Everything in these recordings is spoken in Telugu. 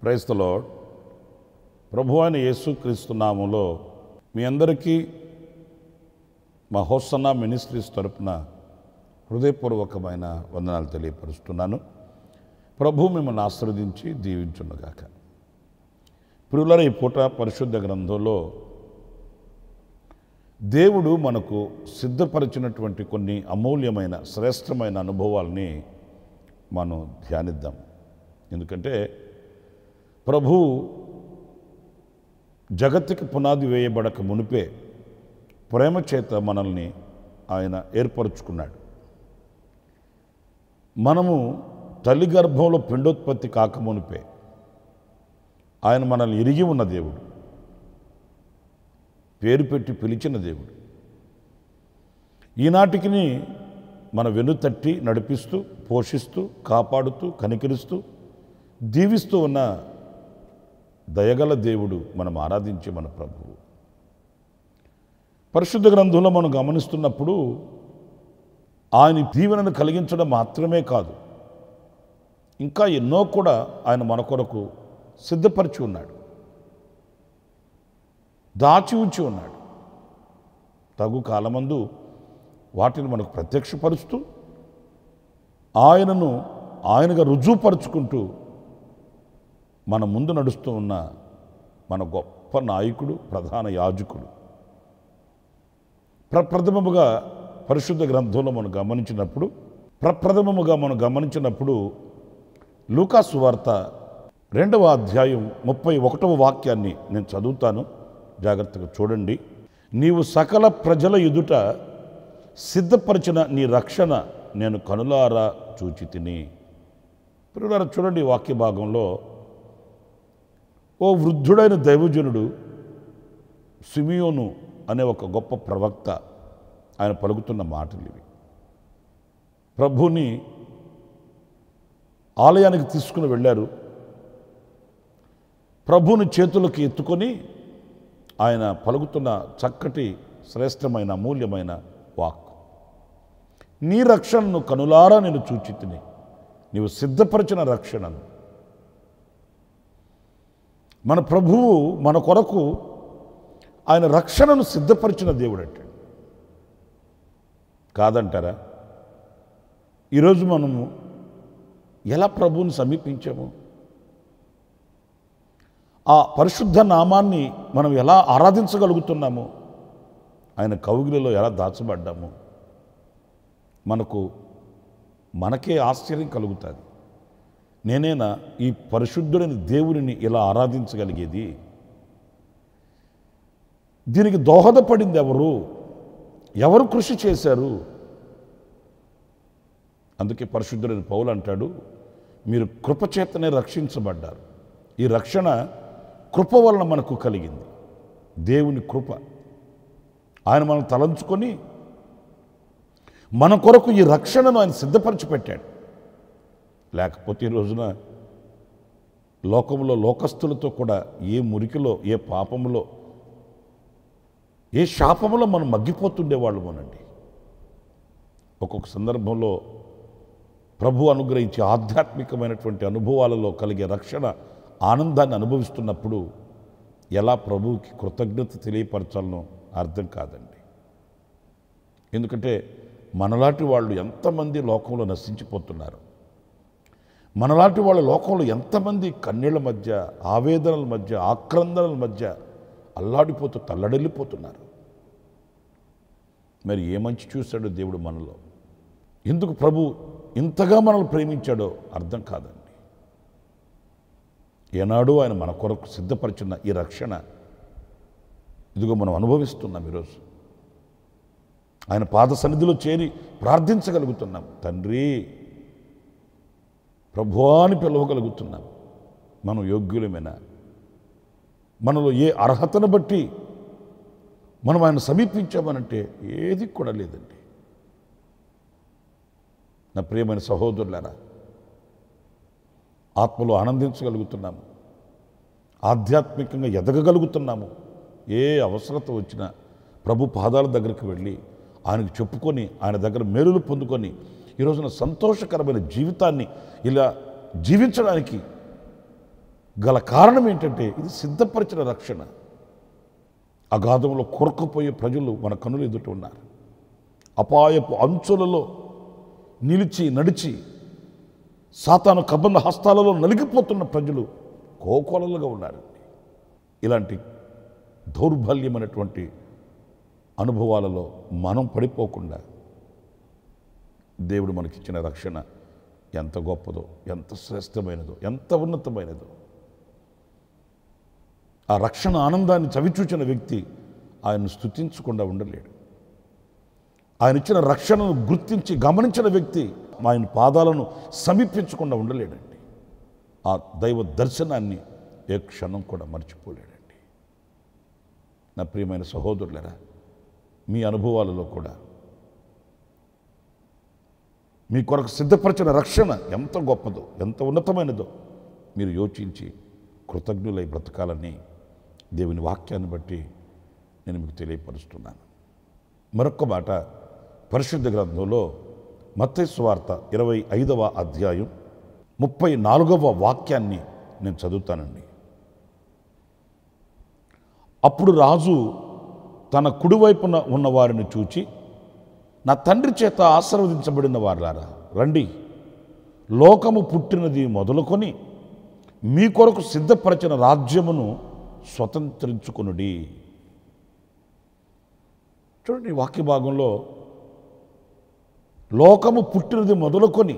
Praise the lord. ప్రభువైన యేసుక్రీస్తు నామములో మీ అందరికీ మా హోసన్నా మినిస్ట్రీస్ తరపున హృదయపూర్వకమైన వందనాలు తెలియపరుస్తున్నాను. ప్రభు మిమ్మల్ని ఆశీర్వదించి దీవించునుగాక. ప్రియులారా, ఈ పూట పరిశుద్ధ గ్రంథంలో దేవుడు మనకు సిద్ధపరిచినటువంటి కొన్ని అమూల్యమైన శ్రేష్టమైన అనుభవాల్ని మనం ధ్యానిద్దాం. ఎందుకంటే ప్రభు జగత్తుకి పునాది వేయబడక మునిపే ప్రేమ చేత మనల్ని ఆయన ఏర్పరచుకున్నాడు. మనము తల్లి గర్భంలో పిండోత్పత్తి కాకమునిపే ఆయన మనల్ని ఎరిగి ఉన్న దేవుడు, పేరు పెట్టి పిలిచిన దేవుడు. ఈనాటికి మన వెనుతట్టి నడిపిస్తూ, పోషిస్తూ, కాపాడుతూ, కనికరిస్తూ, దీవిస్తూ ఉన్న దయగల దేవుడు మనం ఆరాధించే మన ప్రభువు. పరిశుద్ధ గ్రంథంలో మనం గమనిస్తున్నప్పుడు ఆయన దీవెనను కలిగించడం మాత్రమే కాదు, ఇంకా ఎన్నో కూడా ఆయన మన కొరకు సిద్ధపరిచి ఉన్నాడు, దాచి ఉంచి ఉన్నాడు. తగు కాలమందు వాటిని మనకు ప్రత్యక్షపరుస్తూ ఆయనను ఆయనగా రుజువుపరుచుకుంటూ మన ముందు నడుస్తూ ఉన్న మన గొప్ప నాయకుడు, ప్రధాన యాజకుడు. ప్రప్రథమముగా పరిశుద్ధ గ్రంథంలో మనం గమనించినప్పుడు లూకా సువార్త 2వ అధ్యాయం 31వ వాక్యాన్ని నేను చదువుతాను, జాగ్రత్తగా చూడండి. నీవు సకల ప్రజల ఎదుట సిద్ధపరిచిన నీ రక్షణ నేను కనులారా చూచి తిని. ప్రియులారా, చూడండి, ఈ వాక్య భాగంలో ఓ వృద్ధుడైన దైవజనుడు సిమియోను అనే ఒక గొప్ప ప్రవక్త ఆయన పలుకుతున్న మాటలు ఇవి. ప్రభుని ఆలయానికి తీసుకుని వెళ్ళారు. ప్రభుని చేతులకి ఎత్తుకొని ఆయన పలుకుతున్న చక్కటి శ్రేష్టమైన అమూల్యమైన వాక్కు. నీ రక్షణను కనులారా నేను చూచి తిని, నీవు సిద్ధపరిచిన రక్షణను. మన ప్రభువు మన కొరకు ఆయన రక్షణను సిద్ధపరిచిన దేవుడు అంటాడు. కాదంటారా? ఈరోజు మనము ఎలా ప్రభువుని సమీపించాము, ఆ పరిశుద్ధ నామాన్ని మనం ఎలా ఆరాధించగలుగుతున్నాము, ఆయన కౌగిలిలో ఎలా దాచబడ్డాము, మనకే ఆశ్చర్యం కలుగుతుంది. నేనేనా ఈ పరిశుద్ధుడైన దేవుడిని ఇలా ఆరాధించగలిగేది? దీనికి దోహదపడింది ఎవరు కృషి చేశారు? అందుకే పరిశుద్ధుడైన పౌలు అంటాడు, మీరు కృపచేతనే రక్షించబడ్డారు. ఈ రక్షణ కృప వలన మనకు కలిగింది, దేవుని కృప. ఆయన మనం తలంచుకొని మన కొరకు ఈ రక్షణను ఆయన సిద్ధపరిచి పెట్టాడు. లేకపోతే ఈ రోజున లోకంలో లోకస్తులతో కూడా ఏ మురికిలో, ఏ పాపములో, ఏ శాపములో మనం మగ్గిపోతుండేవాళ్ళమోనండి. ఒక్కొక్క సందర్భంలో ప్రభు అనుగ్రహించే ఆధ్యాత్మికమైనటువంటి అనుభవాలలో కలిగే రక్షణ ఆనందాన్ని అనుభవిస్తున్నప్పుడు ఎలా ప్రభువుకి కృతజ్ఞత తెలియపరచాలనో అర్థం కాదండి. ఎందుకంటే మనలాంటి వాళ్ళు ఎంతమంది లోకంలో నశించిపోతున్నారు, మనలాంటి వాళ్ళ లోకంలో ఎంతమంది కన్నీళ్ల మధ్య, ఆవేదనల మధ్య, ఆక్రందనల మధ్య అల్లాడిపోతూ తల్లడిల్లిపోతున్నారు. మరి ఏ మంచి చూశాడో దేవుడు మనలో, ఎందుకు ప్రభు ఇంతగా మనల్ని ప్రేమించాడో అర్థం కాదండి. ఏనాడు ఆయన మన కొరకు సిద్ధపరిచిన ఈ రక్షణ ఇదిగో మనం అనుభవిస్తున్నాం. ఈరోజు ఆయన పాద సన్నిధిలో చేరి ప్రార్థించగలుగుతున్నాం. తండ్రి, ప్రభువా అని పిలవగలుగుతున్నాం. మనం యోగ్యులమేనా? మనలో ఏ అర్హతను బట్టి మనం ఆయన సమీపించామనంటే ఏది కూడా లేదండి. నా ప్రియమైన సహోదరులారా, ఆత్మలో ఆనందించగలుగుతున్నాము, ఆధ్యాత్మికంగా ఎదగగలుగుతున్నాము. ఏ అవసరత వచ్చినా ప్రభు పాదాల దగ్గరికి వెళ్ళి ఆయనకు చెప్పుకొని ఆయన దగ్గర మేలులు పొందుకొని ఈ రోజున సంతోషకరమైన జీవితాన్ని ఇలా జీవించడానికి గల కారణం ఏంటంటే ఇది సిద్ధపరిచిన రక్షణ. అగాధంలో కొరకపోయే ప్రజలు మన కనులు ఎదుట ఉన్నారు. అపాయపు అంచులలో నిలిచి నడిచి సాతాను కబంధ హస్తాలలో నలిగిపోతున్న ప్రజలు కోకొలలుగా ఉన్నారు. ఇలాంటి దౌర్బల్యమైనటువంటి అనుభవాలలో మనం పడిపోకుండా దేవుడు మనకిచ్చిన రక్షణ ఎంత గొప్పదో, ఎంత శ్రేష్టమైనదో, ఎంత ఉన్నతమైనదో. ఆ రక్షణ ఆనందాన్ని చవిచూచిన వ్యక్తి ఆయన్ను స్తుతించకుండా ఉండలేడు. ఆయన ఇచ్చిన రక్షణను గుర్తించి గమనించిన వ్యక్తి ఆయన పాదాలను సమీపించకుండా ఉండలేడండి. ఆ దైవ దర్శనాన్ని ఏ క్షణం కూడా మర్చిపోలేడండి. నా ప్రియమైన సహోదరులరా, మీ అనుభవాలలో కూడా మీ కొరకు సిద్ధపరిచిన రక్షణ ఎంత గొప్పదో, ఎంత ఉన్నతమైనదో మీరు యోచించి కృతజ్ఞులై బ్రతకాలని దేవుని వాక్యాన్ని బట్టి నేను మీకు తెలియపరుస్తున్నాను. మరొక్క మాట, పరిశుద్ధ గ్రంథంలో మత్తయి సువార్త 25వ అధ్యాయం 34వ వాక్యాన్ని నేను చదువుతానండి. అప్పుడు రాజు తన కుడివైపున ఉన్న వారిని చూచి, నా తండ్రి చేత ఆశీర్వదించబడిన వారులారా, రండి, లోకము పుట్టినది మొదలుకొని మీ కొరకు సిద్ధపరిచిన రాజ్యమును స్వతంత్రించుకొనుడి. చూడండి, ఈ వాక్య భాగంలో లోకము పుట్టినది మొదలుకొని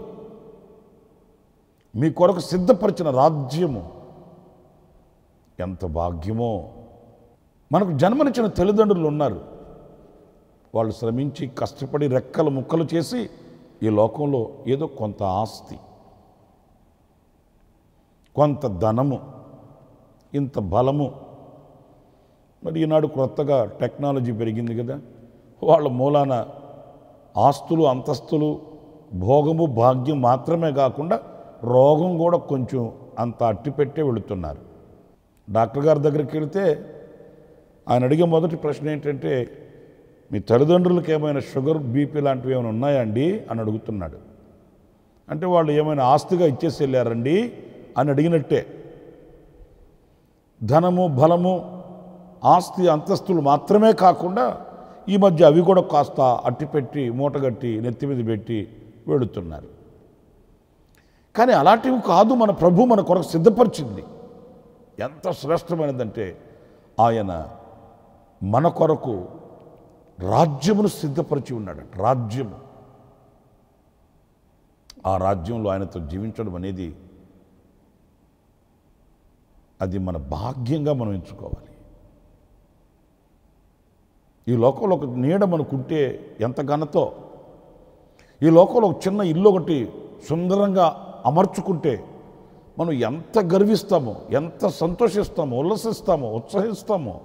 మీ కొరకు సిద్ధపరిచిన రాజ్యము ఎంత భాగ్యమో. మనకు జన్మనిచ్చిన తల్లిదండ్రులు ఉన్నారు. వాళ్ళు శ్రమించి కష్టపడి రెక్కలు ముక్కలు చేసి ఈ లోకంలో ఏదో కొంత ఆస్తి, కొంత ధనము, ఇంత బలము. మరి ఈనాడు కొత్తగా టెక్నాలజీ పెరిగింది కదా, వాళ్ళ మూలాన ఆస్తులు, అంతస్తులు, భోగము, భాగ్యం మాత్రమే కాకుండా రోగం కూడా కొంచెం అంత అట్టిపెట్టే వెళుతున్నారు. డాక్టర్ గారి దగ్గరికి వెళితే ఆయన అడిగే మొదటి ప్రశ్న ఏంటంటే, మీ తల్లిదండ్రులకు ఏమైనా షుగర్, బీపీ లాంటివి ఏమైనా ఉన్నాయా అండి అని అడుగుతున్నాడు. అంటే వాళ్ళు ఏమైనా ఆస్తిగా ఇచ్చేసి వెళ్ళారండి అని అడిగినట్టే. ధనము, బలము, ఆస్తి, అంతస్తులు మాత్రమే కాకుండా ఈ మధ్య అవి కూడా కాస్త అట్టిపెట్టి మూటగట్టి నెత్తి మీద పెట్టి వెళుతున్నారు. కానీ అలాంటివి కాదు మన ప్రభు మన కొరకు సిద్ధపరిచింది. ఎంత శ్రేష్టమైనదంటే ఆయన మన కొరకు రాజ్యమును సిద్ధపరిచి ఉన్నాడు. రాజ్యము, ఆ రాజ్యంలో ఆయనతో జీవించడం అనేది అది మన భాగ్యంగా మనం ఎంచుకోవాలి. ఈ లోకంలో ఒక నీడ మనకుంటే ఎంత ఘనతో, ఈ లోకంలో ఒక చిన్న ఇల్లు ఒకటి సుందరంగా అమర్చుకుంటే మనం ఎంత గర్విస్తామో, ఎంత సంతోషిస్తామో, ఉల్లసిస్తామో, ఉత్సహిస్తామో.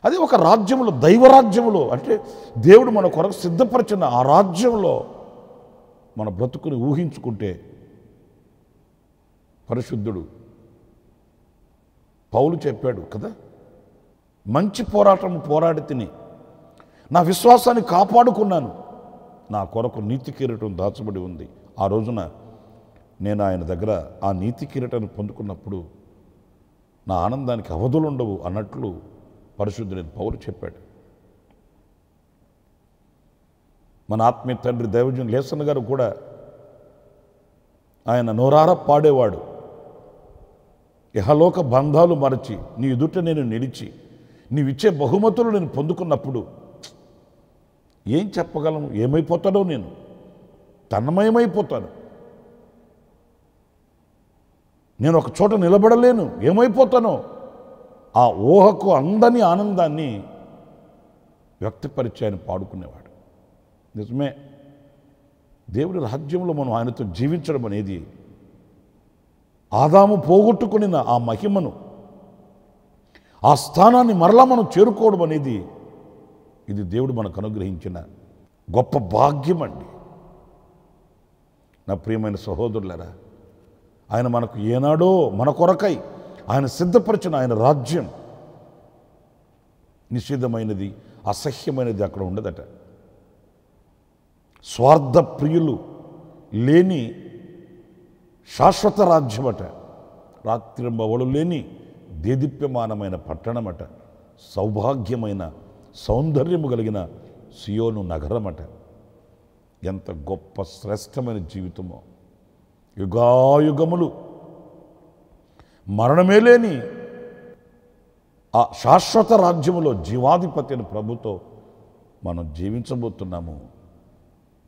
అది ఒక రాజ్యంలో, దైవరాజ్యంలో, అంటే దేవుడు మన కొరకు సిద్ధపరిచిన ఆ రాజ్యంలో మన బ్రతుకుని ఊహించుకుంటే, పరిశుద్ధుడు పౌలు చెప్పాడు కదా, మంచి పోరాటం పోరాడి తిని నా విశ్వాసాన్ని కాపాడుకున్నాను, నా కొరకు నీతి కిరీటం దాచబడి ఉంది. ఆ రోజున నేను ఆయన దగ్గర ఆ నీతి కిరీటాన్ని పొందుకున్నప్పుడు నా ఆనందానికి అవధులు ఉండవు అన్నట్లు పరిశుద్ధుడైన పౌలు చెప్పాడు. మన ఆత్మీయ తండ్రి దైవజన్ లేసన్ గారు కూడా ఆయన నోరార పాడేవాడు. ఇహలోక బంధాలు మరచి నీ ఎదుట నేను నిలిచి నీవిచ్చే బహుమతులు నేను పొందుకున్నప్పుడు ఏం చెప్పగలను, ఏమైపోతానో, నేను తన్మయమైపోతాను, నేను ఒక చోట నిలబడలేను, ఏమైపోతానో. ఆ ఊహకు అందని ఆనందాన్ని వ్యక్తపరిచి ఆయన పాడుకునేవాడు. నిజమే, దేవుడి రాజ్యంలో మనం ఆయనతో జీవించడం అనేది, ఆదాము పోగొట్టుకున్న ఆ మహిమను, ఆ స్థానాన్ని మరలా మనం చేరుకోవడం అనేది, ఇది దేవుడు మనకు అనుగ్రహించిన గొప్ప భాగ్యం అండి. నా ప్రియమైన సహోదరులారా, ఆయన మనకు ఏనాడో మన కొరకై ఆయన సిద్ధపరిచిన ఆయన రాజ్యం నిషిద్ధమైనది, అసహ్యమైనది అక్కడ ఉండదట. స్వార్థ ప్రియులు లేని శాశ్వత రాజ్యమట. రాత్రింబవళ్ళు లేని దేదీప్యమానమైన పట్టణమట. సౌభాగ్యమైన సౌందర్యము కలిగిన సియోను నగరమట. ఎంత గొప్ప శ్రేష్టమైన జీవితమో! యుగాయుగములు మరణమే లేని ఆ శాశ్వత రాజ్యములో జీవాధిపతి అయిన ప్రభుతో మనం జీవించబోతున్నాము.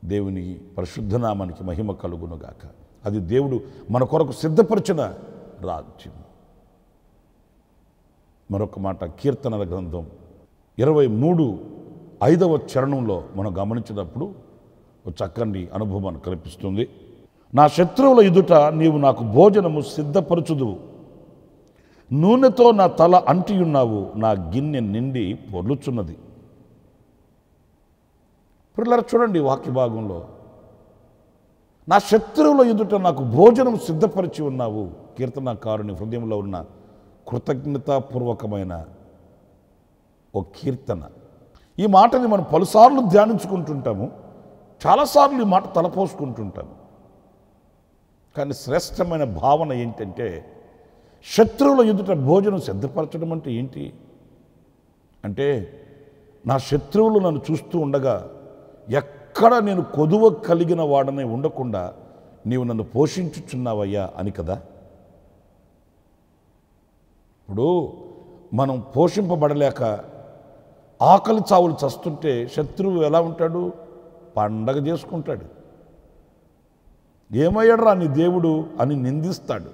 దేవుని పరిశుద్ధ నామానికి మహిమ కలుగునుగాక. అది దేవుడు మన కొరకు సిద్ధపరిచిన రాజ్యం. మరొక మాట, కీర్తనల గ్రంథం 23:5 చరణంలో మనం గమనించినప్పుడు ఒక చక్కని అనుభవం కల్పిస్తుంది. నా శత్రువుల ఎదుట నీవు నాకు భోజనము సిద్ధపరచుదువు, నూనెతో నా తల అంటియున్నావు, నా గిన్నె నిండి పొర్లుచున్నది. పిల్లలు చూడండి వాక్య భాగంలో, నా శత్రువుల ఎదుట నాకు భోజనం సిద్ధపరిచి ఉన్నావు. కీర్తనకారుని హృదయంలో ఉన్న కృతజ్ఞతాపూర్వకమైన ఓ కీర్తన. ఈ మాటని మనం పలుసార్లు ధ్యానించుకుంటుంటాము, చాలాసార్లు ఈ మాట తలపోసుకుంటుంటాము. కానీ శ్రేష్టమైన భావన ఏంటంటే, శత్రువుల ఎదుట భోజనం సిద్ధపరచడం అంటే ఏంటి అంటే, నా శత్రువులు నన్ను చూస్తూ ఉండగా ఎక్కడ నేను కొదువ కలిగిన వాడనే ఉండకుండా నీవు నన్ను పోషించుచున్నావయ్యా అని కదా. ఇప్పుడు మనం పోషింపబడలేక ఆకలి చావులు చస్తుంటే శత్రువు ఎలా ఉంటాడు? పండగ చేసుకుంటాడు. ఏమయ్యాడురా నీ దేవుడు అని నిందిస్తాడు.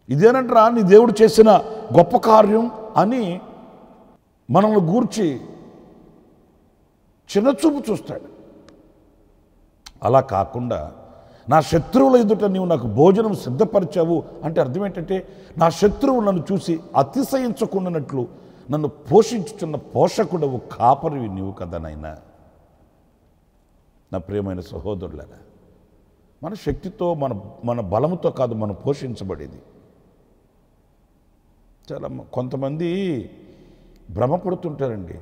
ఇదేనంటరా నీ దేవుడు చేసిన గొప్ప కార్యం అని మనల్ని గూర్చి చిన్నచూపు చూస్తాడు. అలా కాకుండా నా శత్రువుల ఎదుట నీవు నాకు భోజనం సిద్ధపరిచావు అంటే అర్థం ఏంటంటే, నా శత్రువు నన్ను చూసి అతిశయించకుండానట్లు నన్ను పోషించుచున్న పోషకుడవు, కాపరివి నీవు కదా నాయనా. నా ప్రియమైన సహోదరులారా, మన శక్తితో మన బలముతో కాదు మనం పోషించబడేది. చాలా కొంతమంది భ్రమపడుతుంటారండి.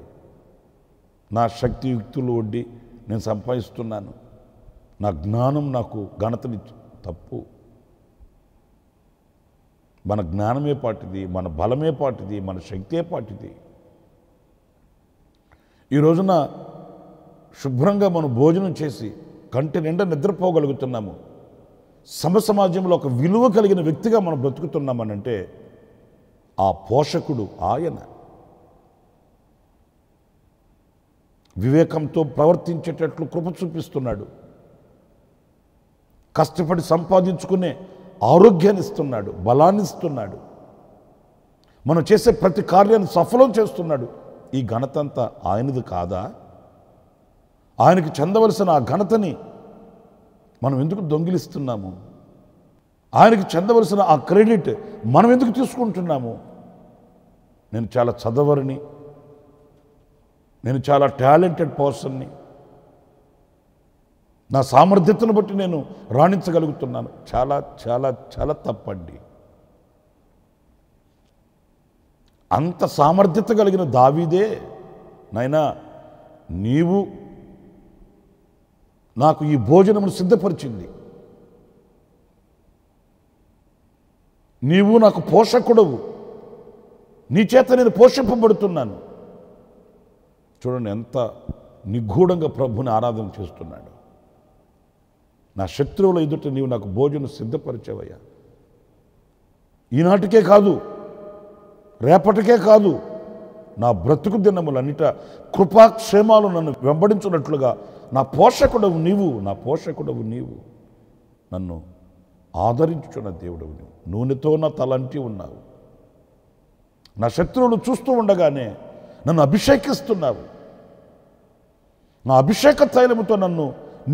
నా శక్తి యుక్తులు వడ్డీ నేను సంపాదిస్తున్నాను, నా జ్ఞానం నాకు ఘనతనిచ్చు. తప్పు. మన జ్ఞానమే పాటిది, మన బలమే పాటిది, మన శక్తే పాటిది. ఈ రోజున శుభ్రంగా మనం భోజనం చేసి కంటి నిండా నిద్రపోగలుగుతున్నాము, సమాజంలో ఒక విలువ కలిగిన వ్యక్తిగా మనం బ్రతుకుతున్నామనంటే ఆ పోషకుడు ఆయన. వివేకంతో ప్రవర్తించేటట్లు కృప చూపిస్తున్నాడు. కష్టపడి సంపాదించుకునే ఆరోగ్యాన్ని ఇస్తున్నాడు, బలాన్ని ఇస్తున్నాడు. మనం చేసే ప్రతి కార్యాన్ని సఫలం చేస్తున్నాడు. ఈ ఘనత అంతా ఆయనది కాదా? ఆయనకి చెందవలసిన ఆ ఘనతని మనం ఎందుకు దొంగిలిస్తున్నాము? ఆయనకి చెందవలసిన ఆ క్రెడిట్ మనం ఎందుకు తీసుకుంటున్నాము? నేను చాలా చదవరిని, నేను చాలా టాలెంటెడ్ పర్సన్ని, నా సామర్థ్యతను బట్టి నేను రాణించగలుగుతున్నాను. చాలా చాలా చాలా తప్పండి. అంత సామర్థ్యత కలిగిన దావీదే, నాయనా నీవు నాకు ఈ భోజనమును సిద్ధపరిచింది, నీవు నాకు పోషకుడవు, నీ చేత నేను పోషింపబడుతున్నాను. చూడండి ఎంత నిగూఢంగా ప్రభుని ఆరాధన చేస్తున్నాడు. నా శత్రువుల ఎదుట నీవు నాకు భోజనం సిద్ధపరిచావయ్యా. ఈనాటికే కాదు, రేపటికే కాదు, నా బ్రతుకు దినములన్నిట కృపాక్షేమాలు నన్ను వెంబడించున్నట్లుగా నా పోషకుడవు నీవు, నా పోషకుడవు నీవు, నన్ను ఆదరించుచున్న దేవుడవు నీవు, నూనెతో నా తలంటి ఉన్నావు, నా శత్రువులు చూస్తూ ఉండగానే నన్ను అభిషేకిస్తున్నావు, నా అభిషేక తైలముతో నన్ను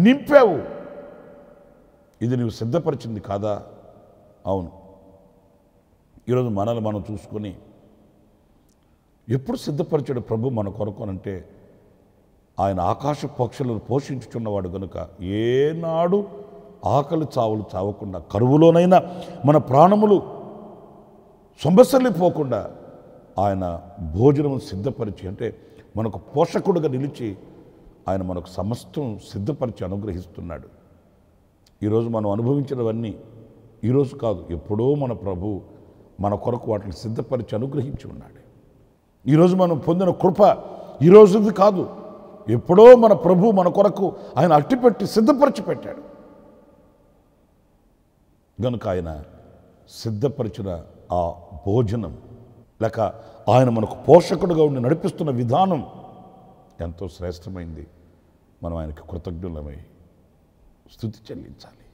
నింపావు. ఇది నువ్వు సిద్ధపరిచింది కాదా? అవును. ఈరోజు మనల్ని మనం చూసుకొని ఎప్పుడు సిద్ధపరిచాడు ప్రభు మన కొరకు అంటే, ఆయన ఆకాశ పక్షులను పోషించుచున్నవాడు కనుక ఏనాడు ఆకలి చావులు చావకుండా, కరువులోనైనా మన ప్రాణములు సొంబసల్లిపోకుండా ఆయన భోజనం సిద్ధపరిచి, అంటే మనకు పోషకుడుగా నిలిచి ఆయన మనకు సమస్తం సిద్ధపరిచి అనుగ్రహిస్తున్నాడు. ఈరోజు మనం అనుభవించినవన్నీ ఈరోజు కాదు, ఎప్పుడో మన ప్రభు మన కొరకు వాటిని సిద్ధపరిచి అనుగ్రహించి ఉన్నాడు. ఈరోజు మనం పొందిన కృప ఈరోజుది కాదు, ఎప్పుడో మన ప్రభు మన కొరకు ఆయన అట్టిపెట్టి సిద్ధపరిచి పెట్టాడు. గనుక ఆయన సిద్ధపరిచిన ఆ భోజనం లేక ఆయన మనకు పోషకుడుగా ఉండి నడిపిస్తున్న విధానం ఎంతో శ్రేష్టమైంది. మనం ఆయనకి కృతజ్ఞులమై స్తుతి చెల్లించాలి.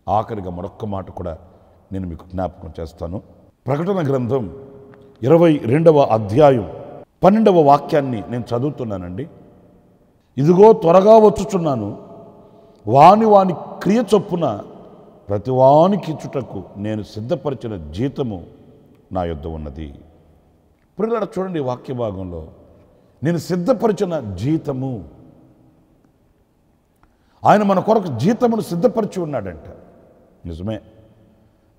ఆఖరిగా మరొక్క మాట కూడా నేను మీకు జ్ఞాపకం చేస్తాను. ప్రకటన గ్రంథం 22వ అధ్యాయం 12వ వాక్యాన్ని నేను చదువుతున్నానండి. ఇదిగో త్వరగా వచ్చుచున్నాను, వాని వాని క్రియ చొప్పున ప్రతి వానికి ఇచ్చుటకు నేను సిద్ధపరిచిన జీతము నా యొద్ద ఉన్నది. ప్రియులారా, చూడండి ఈ వాక్య భాగంలో నేను సిద్ధపరిచిన జీతము, ఆయన మన కొరకు జీతమును సిద్ధపరిచి ఉన్నాడంట. నిజమే.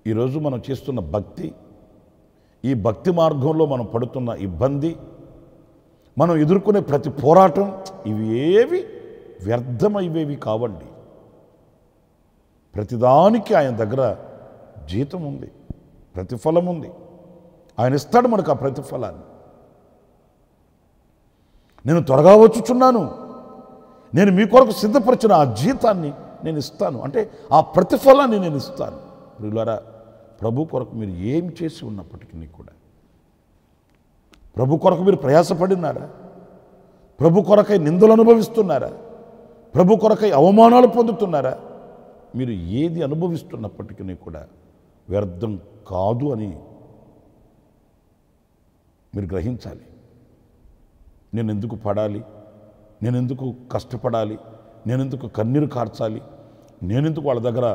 ఈరోజు మనం చేస్తున్న భక్తి, ఈ భక్తి మార్గంలో మనం పడుతున్న ఇబ్బంది, మనం ఎదుర్కొనే ప్రతి పోరాటం, ఇవి ఏవి వ్యర్థమైవేవి కావండి. ప్రతిదానికి ఆయన దగ్గర జీతం ఉంది, ప్రతిఫలం ఉంది. ఆయన ఇస్తాడు మనకు ఆ ప్రతిఫలాన్ని. నేను త్వరగా వచ్చుచున్నాను, నేను మీ కొరకు సిద్ధపరిచిన ఆ జీతాన్ని నేను ఇస్తాను, అంటే ఆ ప్రతిఫలాన్ని నేను ఇస్తాను. ప్రియులారా, ప్రభు కొరకు మీరు ఏమి చేసి ఉన్నప్పటికీ కూడా, ప్రభు కొరకు మీరు ప్రయాసపడినారా? ప్రభు కొరకై నిందలు అనుభవిస్తున్నారా? ప్రభు కొరకై అవమానాలు పొందుతున్నారా? మీరు ఏది అనుభవిస్తున్నప్పటికీ కూడా వ్యర్థం కాదు అని మీరు గ్రహించాలి. నేను ఎందుకు పడాలి, నేనెందుకు కష్టపడాలి, నేనెందుకు కన్నీరు కార్చాలి, నేనెందుకు వాళ్ళ దగ్గర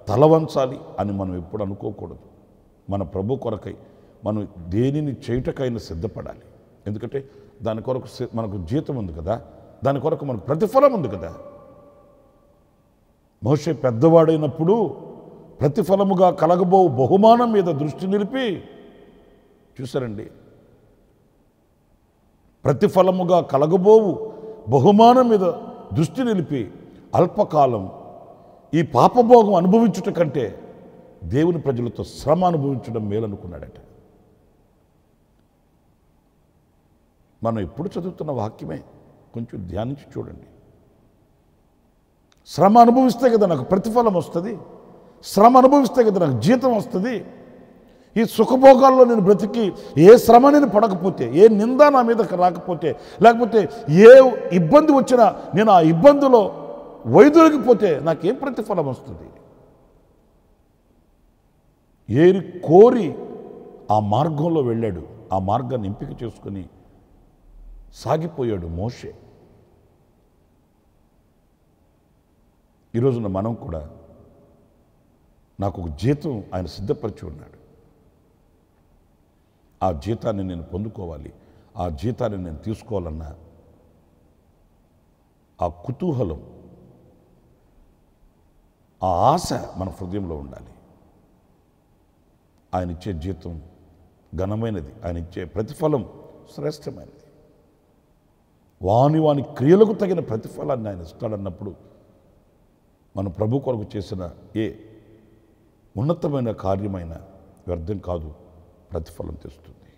తల వంచాలి అని మనం ఎప్పుడు అనుకోకూడదు. మన ప్రభు కొరకై మనం దేనిని చేయుటకైనా సిద్ధపడాలి. ఎందుకంటే దాని కొరకు మనకు జీతం ఉంది కదా, దాని కొరకు మనకు ప్రతిఫలం ఉంది కదా. మోషే పెద్దవాడైనప్పుడు ప్రతిఫలముగా కలగబో బహుమానం మీద దృష్టి నిలిపి, చూసారండి, ప్రతిఫలముగా కలగబోవు బహుమానం మీద దృష్టి నిలిపి అల్పకాలం ఈ పాపభోగం అనుభవించుట కంటే దేవుని ప్రజలతో శ్రమ అనుభవించడం మేలనుకున్నాడట. మనం ఎప్పుడు చదువుతున్న వాక్యమే, కొంచెం ధ్యానించి చూడండి. శ్రమ అనుభవిస్తే కదా నాకు ప్రతిఫలం వస్తుంది, శ్రమ అనుభవిస్తే కదా నాకు జీతం వస్తుంది. ఈ సుఖభోగాల్లో నేను బ్రతికి ఏ శ్రమ నేను పడకపోతే, ఏ నింద నా మీద రాకపోతే, లేకపోతే ఏ ఇబ్బంది వచ్చినా నేను ఆ ఇబ్బందిలో వైదొలిగిపోతే నాకేం ప్రతిఫలం వస్తుంది? ఏరి కోరి ఆ మార్గంలో వెళ్ళాడు, ఆ మార్గాన్ని ఎంపిక చేసుకుని సాగిపోయాడు మోషే. ఈరోజున మనం కూడా నాకు ఒక జీతం ఆయన సిద్ధపరిచి ఉన్నాడు, ఆ జీతాన్ని నేను పొందుకోవాలి, ఆ జీతాన్ని నేను తీసుకోవాలన్న ఆ కుతూహలం, ఆ ఆశ మన హృదయంలో ఉండాలి. ఆయన ఇచ్చే జీతం ఘనమైనది, ఆయన ఇచ్చే ప్రతిఫలం శ్రేష్టమైనది. వాని వాని క్రియలకు తగిన ప్రతిఫలాన్ని ఆయన ఇస్తాడన్నప్పుడు మన ప్రభు కొరకు చేసిన ఏ ఉన్నతమైన కార్యమైన వ్యర్థం కాదు, ప్రతిఫలం తెస్తుంది.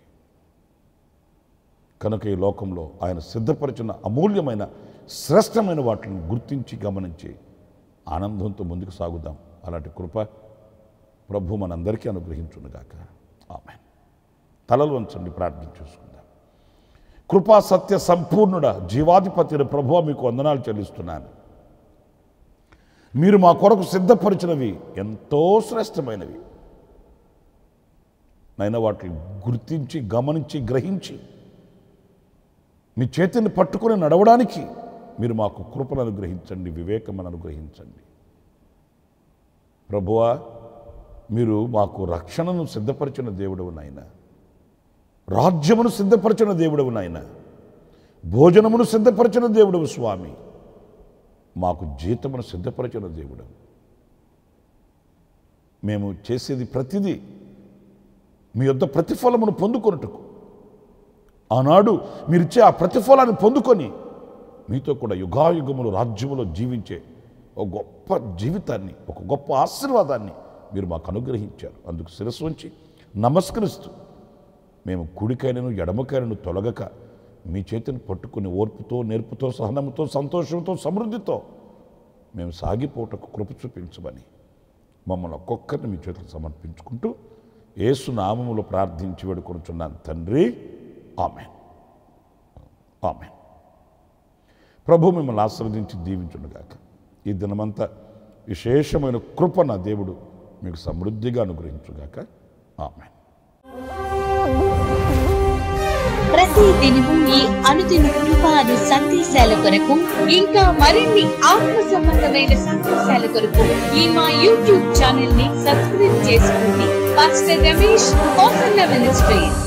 కనుక ఈ లోకంలో ఆయన సిద్ధపరిచిన అమూల్యమైన శ్రేష్టమైన వాటిని గుర్తించి గమనించి ఆనందంతో ముందుకు సాగుదాం. అలాంటి కృప ప్రభు మనందరికీ అనుగ్రహించునుగాక. ఆమేన్. తలలు వంచండి, ప్రార్థన చేసుకుందాం. కృపా సత్య సంపూర్ణుడా, జీవాధిపతి ప్రభువా, మీకు వందనాలు చెల్లిస్తున్నాను. మీరు మా కొరకు సిద్ధపరిచినవి ఎంతో శ్రేష్టమైనవి నైనా, వాటిని గుర్తించి గమనించి గ్రహించి మీ చేతిని పట్టుకుని నడవడానికి మీరు మాకు కృపను అనుగ్రహించండి, వివేకమును అనుగ్రహించండి. ప్రభువా, మీరు మాకు రక్షణను సిద్ధపరిచిన దేవుడవు నాయన, రాజ్యమును సిద్ధపరిచిన దేవుడవు నాయన, భోజనమును సిద్ధపరిచిన దేవుడవు స్వామి, మాకు జీతమును సిద్ధపరిచిన దేవుడవు. మేము చేసేది ప్రతిదీ మీ యొద్ద ప్రతిఫలమును పొందుకొనుటకు, ఆనాడు మీరిచ్చే ఆ ప్రతిఫలాన్ని పొందుకొని మీతో కూడా యుగాయుగములు రాజ్యములో జీవించే ఒక గొప్ప జీవితాన్ని, ఒక గొప్ప ఆశీర్వాదాన్ని మీరు మాకు అనుగ్రహించారు. అందుకు శిరస్సు ఉంచి నమస్కరిస్తూ మేము కుడికైనను ఎడమకైనను తొలగక మీ చేతిని పట్టుకుని ఓర్పుతో, నేర్పుతో, సహనముతో, సంతోషంతో, సమృద్ధితో మేము సాగిపోటకు కృప చూపించమని మమ్మల్ని ఒక్కొక్కరిని మీ చేతులు సమర్పించుకుంటూ యేసు నామములో ప్రార్థించి వేడుకొనుచున్నాను తండ్రి. ఆమేన్, ఆమేన్. ప్రభు మిమ్మల్ని ఆశీర్వదించి దీవించునుగాక. ఈ దినమంతా విశేషమైన కృప నా దేవుడు మీకు సమృద్ధిగా అనుగ్రహించుగాక. ఆమేన్. ప్రతి దినము ఈ అనుదిన కృపాను సందేశాల కొరకు, ఇంకా మరిన్ని ఆత్మ సంబంధమైన సందేశాల కొరకు ఈ మా యూట్యూబ్ ఛానల్ ని సబ్స్క్రైబ్ చేసుకోండి. Pastor Ramesh, ministries.